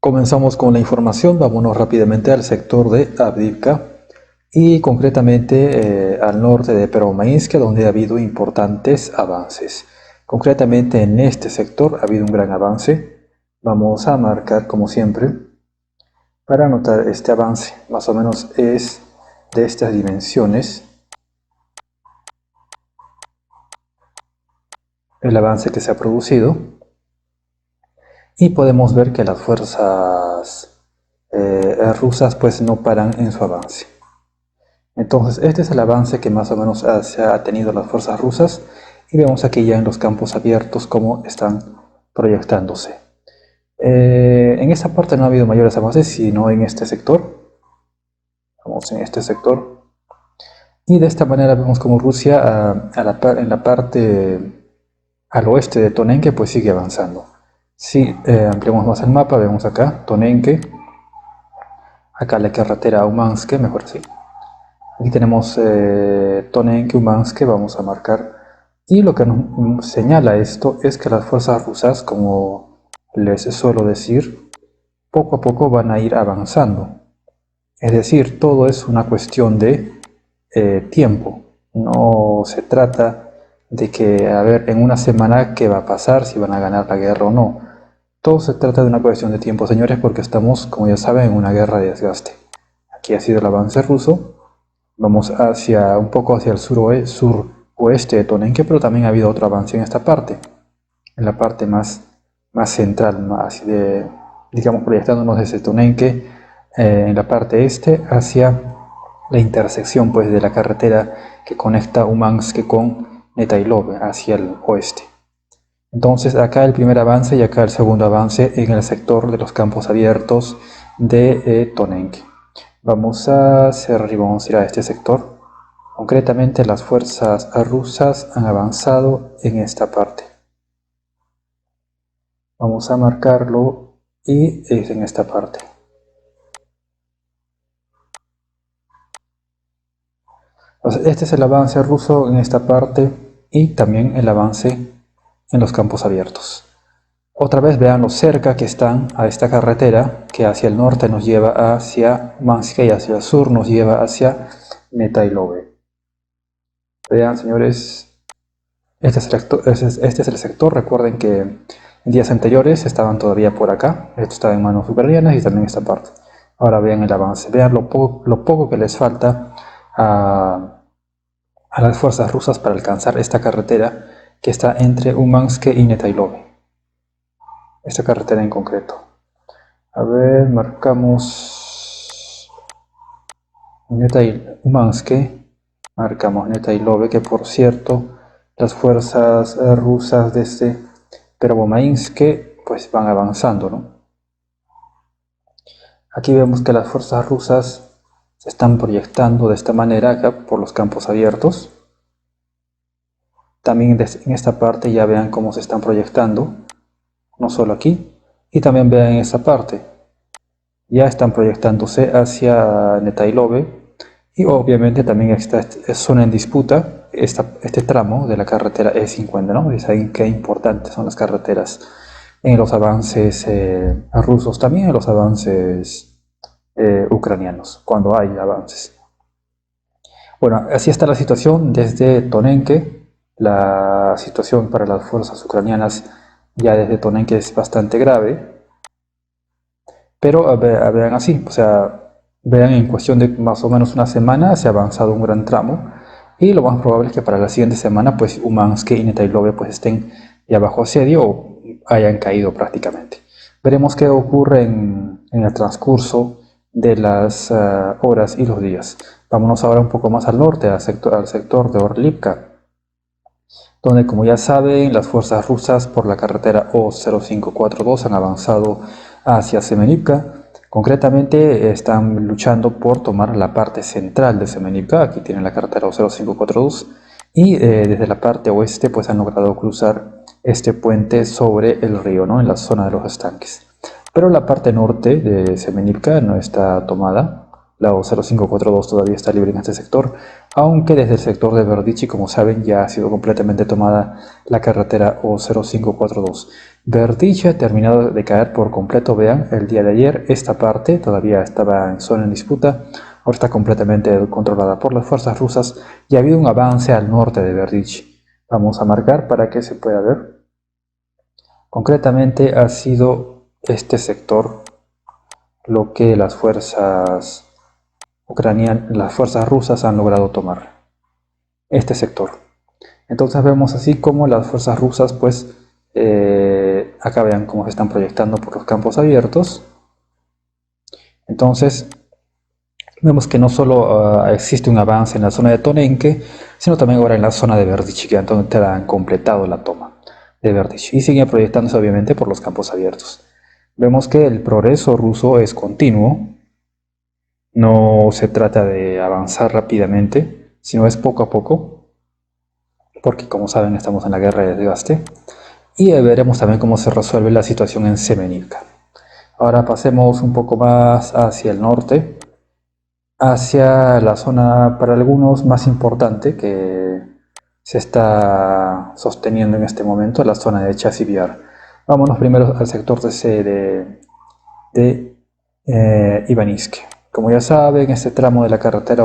Comenzamos con la información, vámonos rápidamente al sector de Avdiivka y concretamente al norte de Pervomainsk, donde ha habido importantes avances. Concretamente en este sector ha habido un gran avance. Vamos a marcar como siempre para anotar este avance, más o menos es de estas dimensiones. El avance que se ha producido y podemos ver que las fuerzas rusas pues no paran en su avance. Entonces este es el avance que más o menos se ha tenido las fuerzas rusas y vemos aquí ya en los campos abiertos cómo están proyectándose. En esta parte no ha habido mayores avances sino en este sector. Vamos en este sector y de esta manera vemos como Rusia en la parte al oeste de Tonenke pues sigue avanzando. Si ampliamos más el mapa, vemos acá Tonenke, acá la carretera a Umansk, mejor así. Aquí tenemos Tonenke, Umansk, vamos a marcar. Y lo que nos señala esto es que las fuerzas rusas, como les suelo decir, poco a poco van a ir avanzando. Es decir, todo es una cuestión de tiempo. No se trata de que, a ver, en una semana qué va a pasar, si van a ganar la guerra o no. Todo se trata de una cuestión de tiempo, señores, porque estamos, como ya saben, en una guerra de desgaste. Aquí ha sido el avance ruso. Vamos un poco hacia el suroeste de Tonenke, pero también ha habido otro avance en esta parte. En la parte más central, digamos, proyectándonos desde Tonenke, en la parte este, hacia la intersección pues, de la carretera que conecta Umansk con Netailove, hacia el oeste. Entonces acá el primer avance y acá el segundo avance en el sector de los campos abiertos de Tonenke. Vamos a cerrar y vamos a ir a este sector. Concretamente las fuerzas rusas han avanzado en esta parte. Vamos a marcarlo y es en esta parte. Entonces, este es el avance ruso en esta parte y también el avance en los campos abiertos. Otra vez vean lo cerca que están a esta carretera que hacia el norte nos lleva hacia Umansk y hacia el sur nos lleva hacia Netailove. Vean, señores, este es el sector. Recuerden que en días anteriores estaban todavía por acá. Esto estaba en manos ucranianas y también esta parte. Ahora vean el avance. Vean lo poco que les falta a las fuerzas rusas para alcanzar esta carretera que está entre Umansk y Netailove. Esta carretera en concreto. A ver, marcamos Umansk, marcamos Netailove, que por cierto las fuerzas rusas desde Pervomainsk pues van avanzando, ¿no? Aquí vemos que las fuerzas rusas se están proyectando de esta manera acá por los campos abiertos. También en esta parte ya vean cómo se están proyectando, no solo aquí, y también vean en esta parte. Ya están proyectándose hacia Netailove y obviamente también esta zona en disputa, este tramo de la carretera E50, ¿no? Es ahí que importantes son las carreteras en los avances rusos, también en los avances ucranianos, cuando hay avances. Bueno, así está la situación desde Tonenke. La situación para las fuerzas ucranianas ya desde Tonenke es bastante grave. Pero vean así, o sea, vean en cuestión de más o menos una semana se ha avanzado un gran tramo. Y lo más probable es que para la siguiente semana pues Umansk y Netailove pues estén ya bajo asedio o hayan caído prácticamente. Veremos qué ocurre en el transcurso de las horas y los días. Vámonos ahora un poco más al norte, al sector de Orlivka, donde, como ya saben, las fuerzas rusas por la carretera O0542 han avanzado hacia Semenivka. Concretamente están luchando por tomar la parte central de Semenivka. Aquí tienen la carretera O0542 y desde la parte oeste pues han logrado cruzar este puente sobre el río, ¿no? En la zona de los estanques. Pero la parte norte de Semenivka no está tomada. La O0542 todavía está libre en este sector, aunque desde el sector de Verdichi, como saben, ya ha sido completamente tomada la carretera O0542. Berdych ha terminado de caer por completo. Vean, el día de ayer esta parte todavía estaba en zona en disputa, ahora está completamente controlada por las fuerzas rusas y ha habido un avance al norte de Berdych. Vamos a marcar para que se pueda ver. Concretamente ha sido este sector lo que las fuerzas ucranianas, las fuerzas rusas han logrado tomar. Este sector. Entonces vemos así como las fuerzas rusas pues acá vean cómo se están proyectando por los campos abiertos. Entonces vemos que no solo existe un avance en la zona de Tonenque, sino también ahora en la zona de Berdych, que donde han completado la toma de Berdych y siguen proyectándose obviamente por los campos abiertos. Vemos que el progreso ruso es continuo, no se trata de avanzar rápidamente, sino es poco a poco, porque como saben estamos en la guerra de desgaste. Y veremos también cómo se resuelve la situación en Semenivka. Ahora pasemos un poco más hacia el norte, hacia la zona para algunos más importante que se está sosteniendo en este momento, la zona de Chasiv-Yar. Vámonos primero al sector de Ivanisk. Como ya saben, este tramo de la carretera,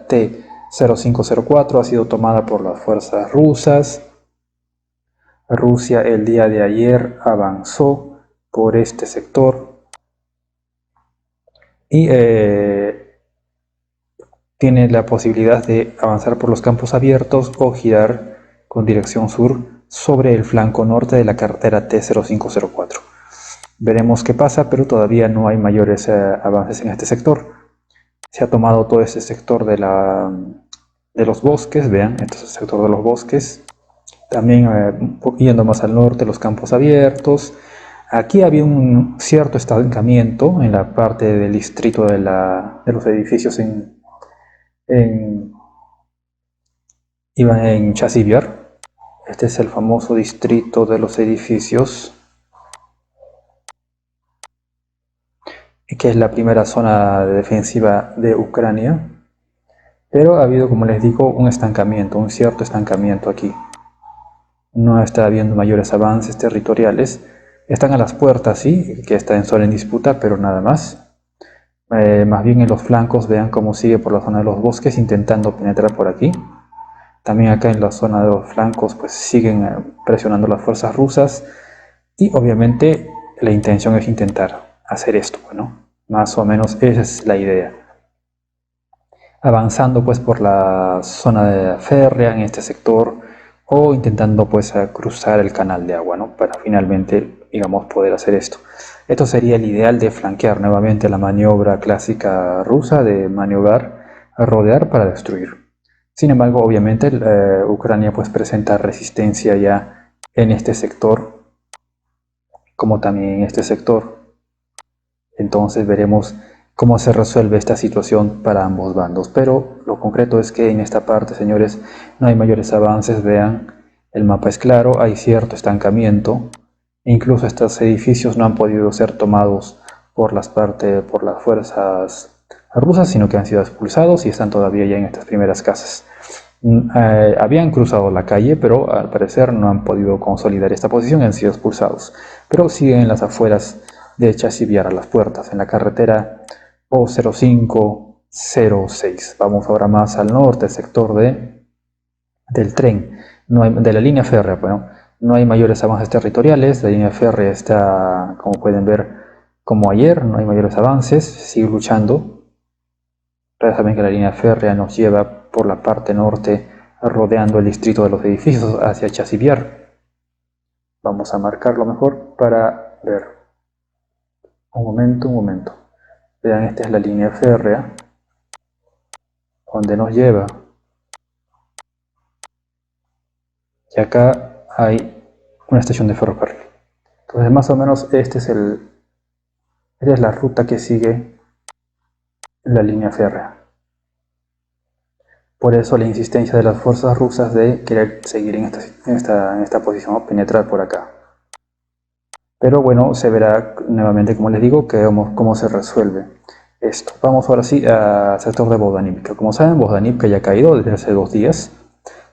T-0504 ha sido tomada por las fuerzas rusas. Rusia el día de ayer avanzó por este sector y tiene la posibilidad de avanzar por los campos abiertos o girar con dirección sur sobre el flanco norte de la carretera T-0504. Veremos qué pasa, pero todavía no hay mayores avances en este sector. Se ha tomado todo este sector de los bosques, vean, este es el sector de los bosques. También yendo más al norte, los campos abiertos. Aquí había un cierto estancamiento en la parte del distrito de los edificios en Chasiv-Yar. Este es el famoso distrito de los edificios, que es la primera zona defensiva de Ucrania. Pero ha habido, como les digo, un cierto estancamiento aquí. No está habiendo mayores avances territoriales. Están a las puertas, sí, que está en zona en disputa, pero nada más. Más bien en los flancos, vean cómo sigue por la zona de los bosques intentando penetrar por aquí. También acá en la zona de los flancos pues siguen presionando las fuerzas rusas. Y obviamente la intención es intentar hacer esto, ¿no? Más o menos esa es la idea. Avanzando pues por la zona de férrea en este sector, o intentando pues cruzar el canal de agua, ¿no? Para finalmente, digamos, poder hacer esto. Esto sería el ideal de flanquear nuevamente la maniobra clásica rusa de maniobrar, rodear para destruir. Sin embargo, obviamente Ucrania pues presenta resistencia ya en este sector, como también en este sector. Entonces veremos cómo se resuelve esta situación para ambos bandos. Pero lo concreto es que en esta parte, señores, no hay mayores avances. Vean, el mapa es claro, hay cierto estancamiento. Incluso estos edificios no han podido ser tomados por las fuerzas rusas, sino que han sido expulsados y están todavía ya en estas primeras casas. Habían cruzado la calle, pero al parecer no han podido consolidar esta posición y han sido expulsados. Pero siguen en las afueras de Chasiv-Yar, a las puertas, en la carretera O0506. Vamos ahora más al norte, el sector del tren, de la línea férrea. Bueno, no hay mayores avances territoriales, la línea férrea está, como pueden ver, como ayer, no hay mayores avances, sigue luchando. Ustedes saben que la línea férrea nos lleva por la parte norte, rodeando el distrito de los edificios hacia Chasiv-Yar. Vamos a marcarlo mejor para ver. Un momento. Vean, esta es la línea férrea, donde nos lleva. Y acá hay una estación de ferrocarril. Entonces más o menos esta es la ruta que sigue la línea férrea. Por eso la insistencia de las fuerzas rusas de querer seguir en esta posición o penetrar por acá. Pero bueno, se verá nuevamente, como les digo, cómo se resuelve esto. Vamos ahora sí al sector de Bogdanivka. Como saben, Bogdanivka ya ha caído desde hace 2 días.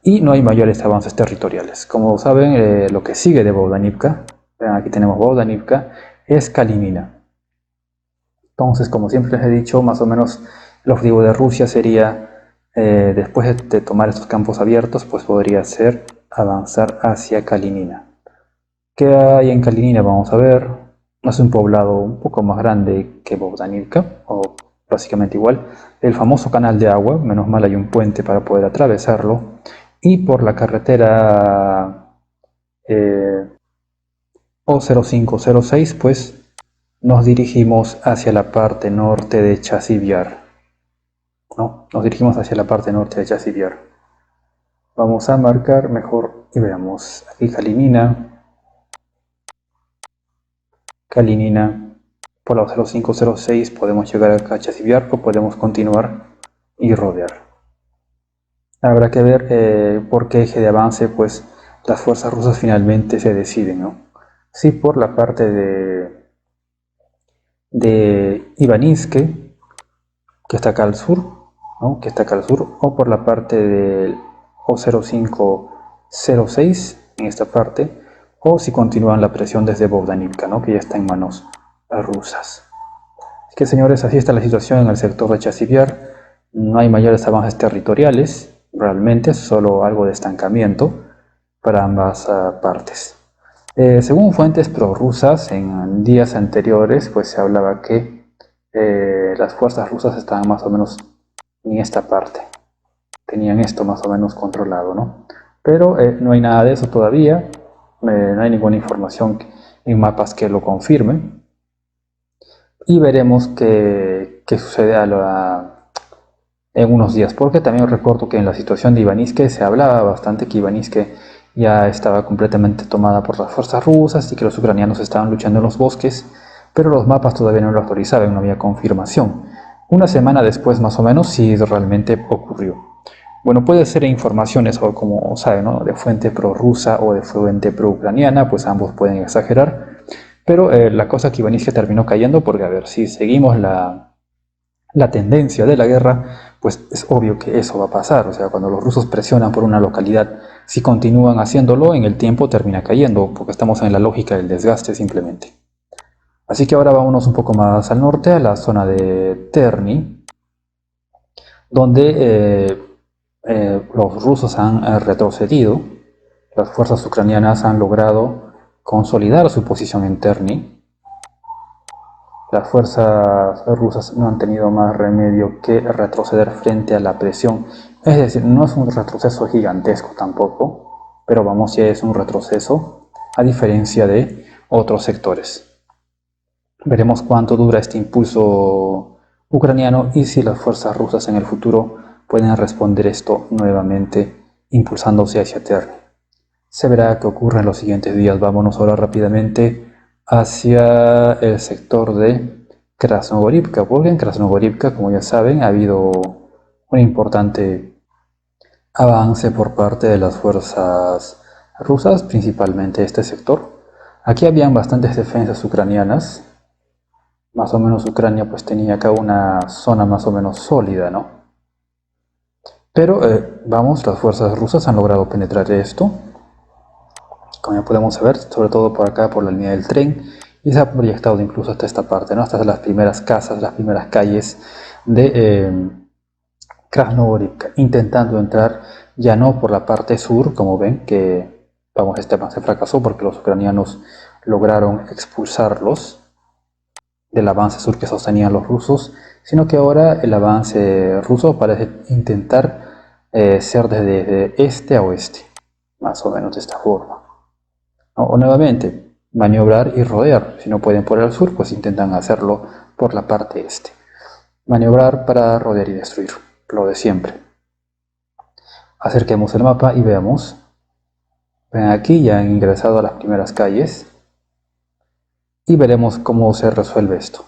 y no hay mayores avances territoriales. Como saben, lo que sigue de Bogdanivka, aquí tenemos Bogdanivka, es Kalinina. Entonces, como siempre les he dicho, más o menos el objetivo de Rusia sería, después de tomar estos campos abiertos, pues podría ser avanzar hacia Kalinina. ¿Qué hay en Kalinina? Vamos a ver. Es un poblado un poco más grande que Bogdanivka, o básicamente igual. El famoso canal de agua, menos mal hay un puente para poder atravesarlo. Y por la carretera O0506, pues nos dirigimos hacia la parte norte de Chasivyar. ¿No? Nos dirigimos hacia la parte norte de Chasivyar. Vamos a marcar mejor y veamos aquí Kalinina, por la 0506 podemos llegar a Chasivyar o podemos continuar y rodear. Habrá que ver por qué eje de avance pues las fuerzas rusas finalmente se deciden, ¿no? Si por la parte de Ivaninske, que está acá al sur, ¿no? Que está acá al sur, o por la parte del O0506 en esta parte, o si continúan la presión desde Bogdanivka, ¿no? Que ya está en manos rusas. Así que, señores, así está la situación en el sector de Chasivyar. No hay mayores avances territoriales, realmente, solo algo de estancamiento para ambas partes. Según fuentes prorrusas, en días anteriores, pues se hablaba que las fuerzas rusas estaban más o menos en esta parte. Tenían esto más o menos controlado, ¿no? Pero no hay nada de eso todavía. No hay ninguna información en mapas que lo confirmen. Y veremos qué sucede en unos días, porque también recuerdo que en la situación de Ivaninske se hablaba bastante que Ivaninske ya estaba completamente tomada por las fuerzas rusas y que los ucranianos estaban luchando en los bosques, pero los mapas todavía no lo autorizaban, no había confirmación. Una semana después, más o menos, sí realmente ocurrió. Bueno, puede ser informaciones, o como saben, ¿no? De fuente prorrusa o de fuente pro-ucraniana, pues ambos pueden exagerar. Pero la cosa que Ivaninske terminó cayendo, porque a ver, si seguimos la tendencia de la guerra, pues es obvio que eso va a pasar. O sea, cuando los rusos presionan por una localidad, si continúan haciéndolo, en el tiempo termina cayendo, porque estamos en la lógica del desgaste simplemente. Así que ahora vámonos un poco más al norte, a la zona de Terni, donde los rusos han retrocedido. Las fuerzas ucranianas han logrado consolidar su posición en Terni. Las fuerzas rusas no han tenido más remedio que retroceder frente a la presión. Es decir, no es un retroceso gigantesco tampoco, pero vamos, ya es un retroceso a diferencia de otros sectores. Veremos cuánto dura este impulso ucraniano y si las fuerzas rusas en el futuro pueden responder esto nuevamente impulsándose hacia Terni. Se verá qué ocurre en los siguientes días. Vámonos ahora rápidamente hacia el sector de Krasnogorivka, porque en Krasnogorivka, como ya saben, ha habido un importante avance por parte de las fuerzas rusas, principalmente este sector. Aquí habían bastantes defensas ucranianas, más o menos Ucrania pues tenía acá una zona más o menos sólida, ¿no? Pero vamos, las fuerzas rusas han logrado penetrar esto, como ya podemos ver, sobre todo por acá, por la línea del tren, y se ha proyectado incluso hasta esta parte, ¿no? Hasta las primeras casas, las primeras calles de Krasnogorivka, intentando entrar ya no por la parte sur, como ven, que vamos, este avance fracasó porque los ucranianos lograron expulsarlos del avance sur que sostenían los rusos, sino que ahora el avance ruso parece intentar ser desde este a oeste, más o menos de esta forma. O nuevamente, maniobrar y rodear. Si no pueden por el sur, pues intentan hacerlo por la parte este. Maniobrar para rodear y destruir, lo de siempre. Acerquemos el mapa y veamos. Ven aquí, ya han ingresado a las primeras calles. Y veremos cómo se resuelve esto.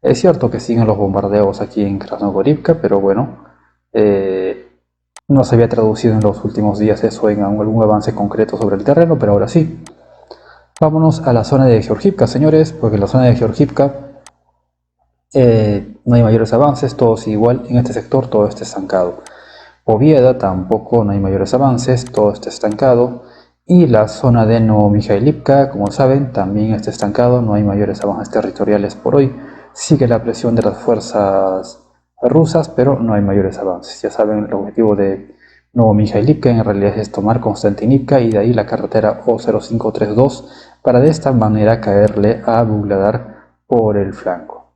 Es cierto que siguen los bombardeos aquí en Krasnogorivka, pero bueno, no se había traducido en los últimos días eso en algún avance concreto sobre el terreno, pero ahora sí. Vámonos a la zona de Georgivka, señores, porque en la zona de Georgivka no hay mayores avances, todo sigue igual, en este sector todo está estancado. Ovieda tampoco no hay mayores avances, todo está estancado. Y la zona de Novomijailivka, como saben, también está estancado, no hay mayores avances territoriales por hoy. Sigue la presión de las fuerzas rusas, pero no hay mayores avances. Ya saben, el objetivo de Novomijailivka en realidad es tomar Konstantinivka y de ahí la carretera O0532 para de esta manera caerle a Vuhledar por el flanco.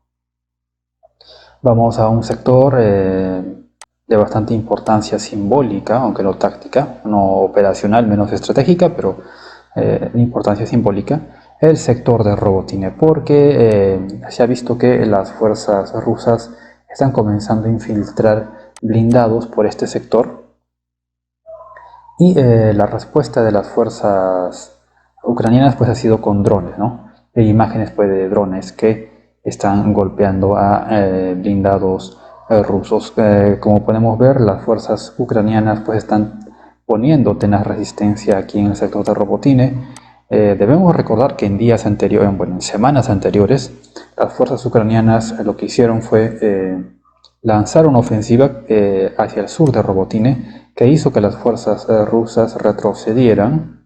Vamos a un sector de bastante importancia simbólica, aunque no táctica, no operacional, menos estratégica, pero de importancia simbólica, el sector de Robotine, porque se ha visto que las fuerzas rusas están comenzando a infiltrar blindados por este sector y la respuesta de las fuerzas ucranianas pues ha sido con drones, ¿no? Hay imágenes pues de drones que están golpeando a blindados rusos. Como podemos ver, las fuerzas ucranianas pues están poniendo tenaz resistencia aquí en el sector de Robotine. Debemos recordar que en días anteriores, bueno, en semanas anteriores, las fuerzas ucranianas lo que hicieron fue lanzar una ofensiva hacia el sur de Robotine que hizo que las fuerzas rusas retrocedieran,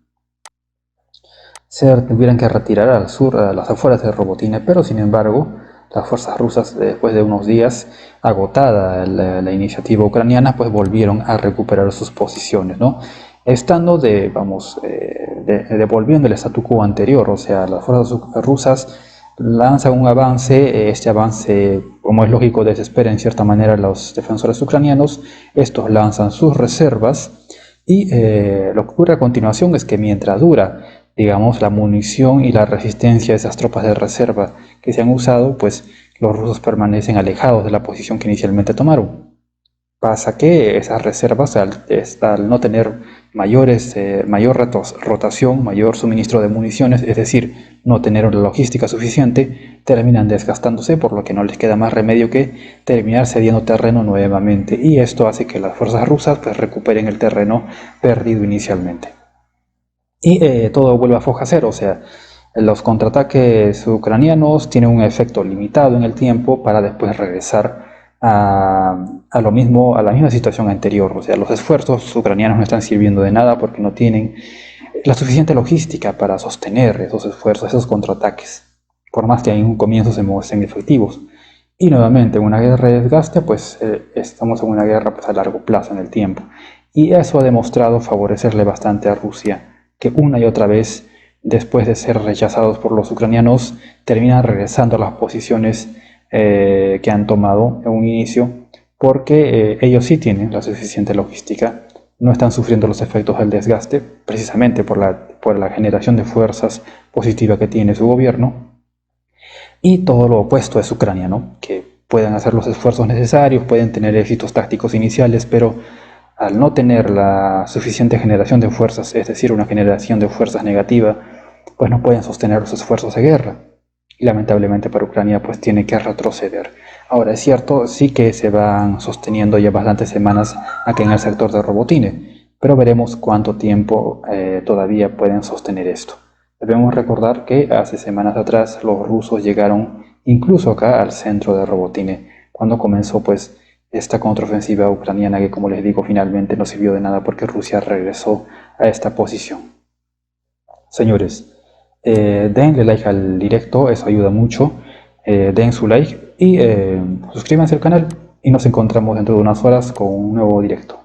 se tuvieran que retirar al sur, a las afueras de Robotine, pero sin embargo las fuerzas rusas, después de unos días, agotada la iniciativa ucraniana, pues volvieron a recuperar sus posiciones, ¿no? Estando devolviendo el statu quo anterior, o sea, las fuerzas rusas lanzan un avance, este avance, como es lógico, desespera en cierta manera a los defensores ucranianos, estos lanzan sus reservas y lo que ocurre a continuación es que mientras dura, digamos, la munición y la resistencia de esas tropas de reserva que se han usado, pues los rusos permanecen alejados de la posición que inicialmente tomaron. Pasa que esas reservas, al no tener mayor rotación, mayor suministro de municiones, es decir, no tener una logística suficiente, terminan desgastándose, por lo que no les queda más remedio que terminar cediendo terreno nuevamente. Y esto hace que las fuerzas rusas pues, recuperen el terreno perdido inicialmente. Y todo vuelve a foja cero, o sea, los contraataques ucranianos tienen un efecto limitado en el tiempo para después regresar a la misma situación anterior. O sea, los esfuerzos ucranianos no están sirviendo de nada porque no tienen la suficiente logística para sostener esos esfuerzos, esos contraataques, por más que en un comienzo se muestren efectivos. Y nuevamente, en una guerra de desgaste, pues estamos en una guerra pues, a largo plazo en el tiempo. Y eso ha demostrado favorecerle bastante a Rusia, que una y otra vez, después de ser rechazados por los ucranianos, terminan regresando a las posiciones que han tomado en un inicio, porque ellos sí tienen la suficiente logística, no están sufriendo los efectos del desgaste, precisamente por la generación de fuerzas positiva que tiene su gobierno, y todo lo opuesto es Ucrania, ¿no? Que pueden hacer los esfuerzos necesarios, pueden tener éxitos tácticos iniciales, pero al no tener la suficiente generación de fuerzas, es decir, una generación de fuerzas negativa, pues no pueden sostener los esfuerzos de guerra. Y lamentablemente para Ucrania pues tiene que retroceder. Ahora es cierto, sí que se van sosteniendo ya bastantes semanas aquí en el sector de Robotine, pero veremos cuánto tiempo todavía pueden sostener esto. Debemos recordar que hace semanas atrás los rusos llegaron incluso acá al centro de Robotine, cuando comenzó pues esta contraofensiva ucraniana que, como les digo, finalmente no sirvió de nada porque Rusia regresó a esta posición. Señores, denle like al directo, eso ayuda mucho. Den su like y suscríbanse al canal y nos encontramos dentro de unas horas con un nuevo directo.